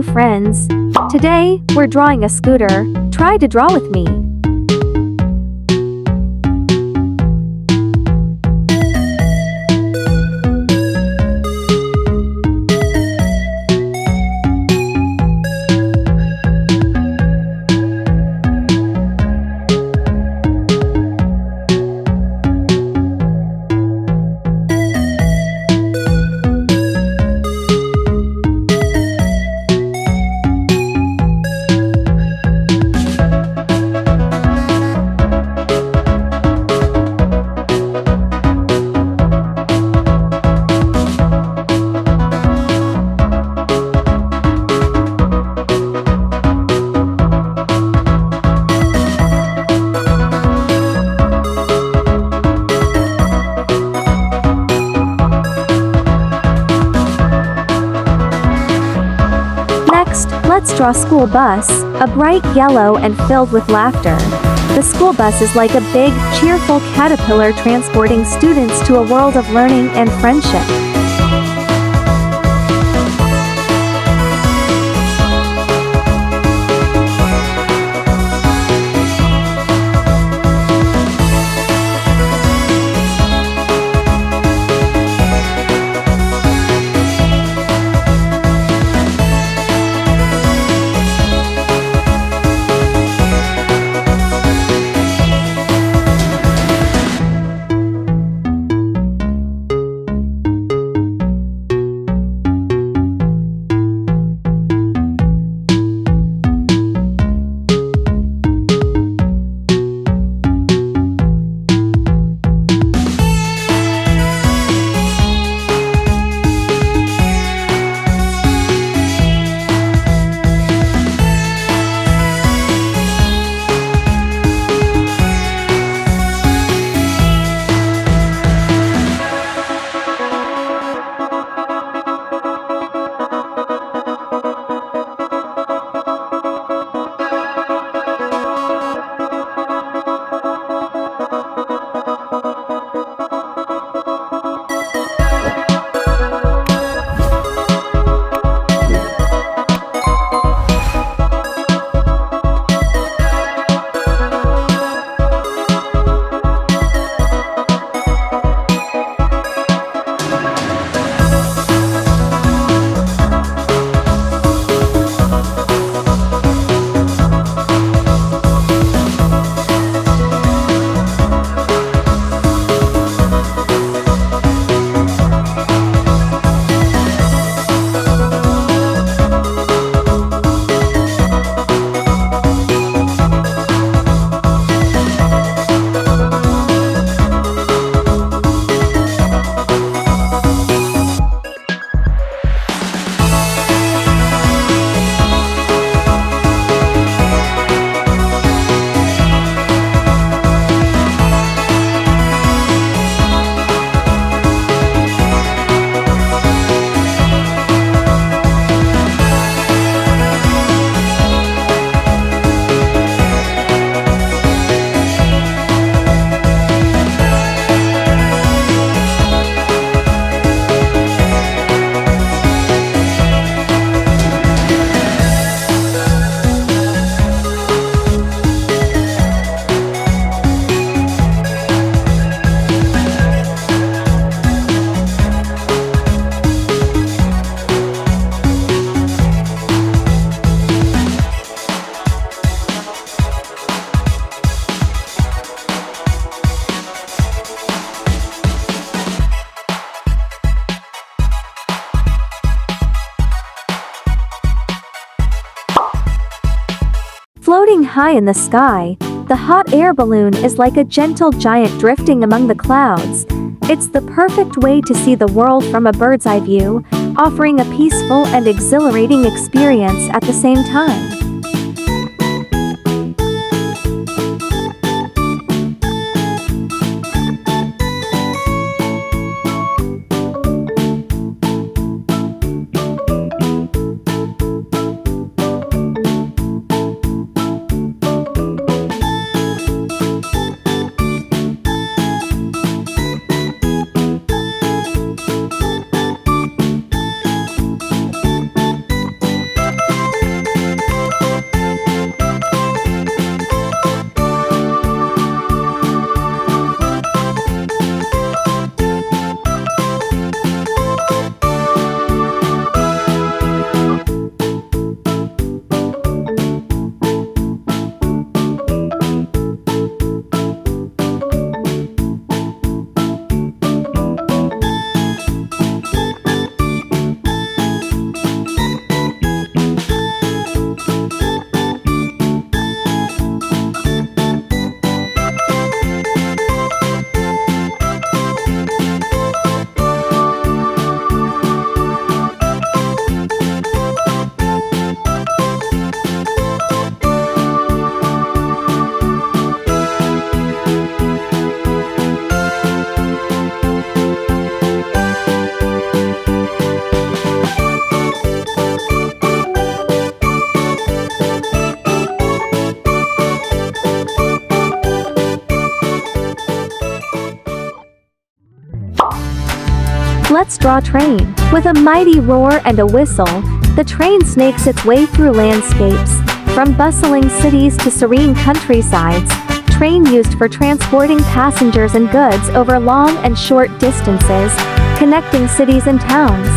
Hello friends! Today, we're drawing a scooter. Try to draw with me. Next, let's draw school bus, a bright yellow and filled with laughter. The school bus is like a big, cheerful caterpillar transporting students to a world of learning and friendship. Floating high in the sky, the hot air balloon is like a gentle giant drifting among the clouds. It's the perfect way to see the world from a bird's eye view, offering a peaceful and exhilarating experience at the same time. giant straw train. With a mighty roar and a whistle, the train snakes its way through landscapes, from bustling cities to serene countrysides. Train used for transporting passengers and goods over long and short distances, connecting cities and towns.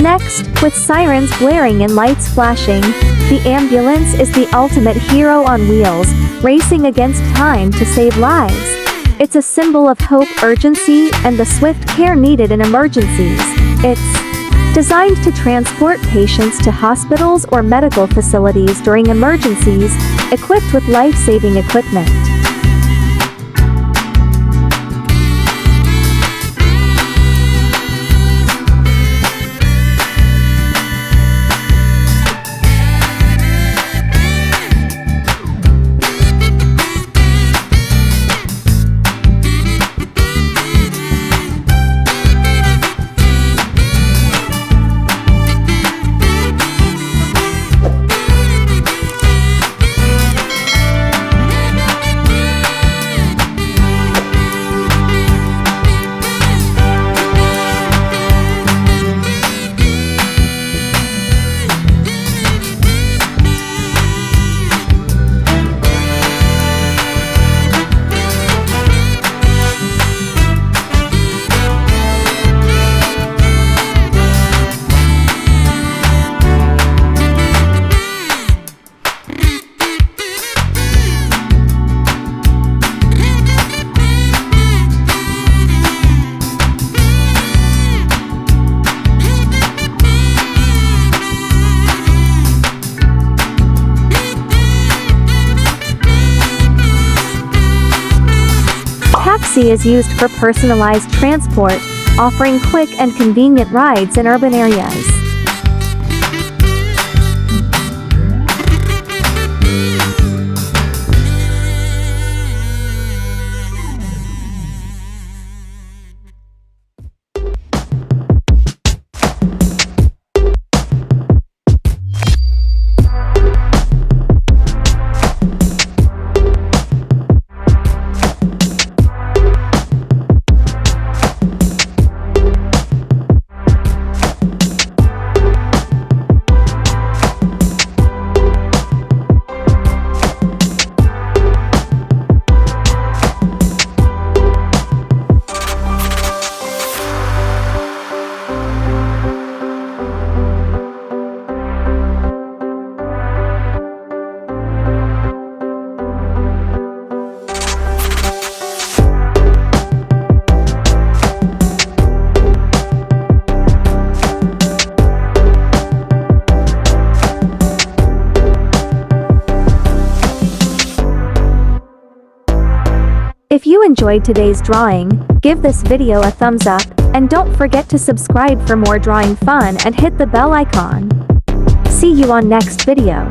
Next, with sirens blaring and lights flashing, the ambulance is the ultimate hero on wheels, racing against time to save lives. It's a symbol of hope, urgency, and the swift care needed in emergencies. It's designed to transport patients to hospitals or medical facilities during emergencies, equipped with life-saving equipment. Taxi is used for personalized transport, offering quick and convenient rides in urban areas. If you enjoyed today's drawing, give this video a thumbs up, and don't forget to subscribe for more drawing fun and hit the bell icon. See you on next video.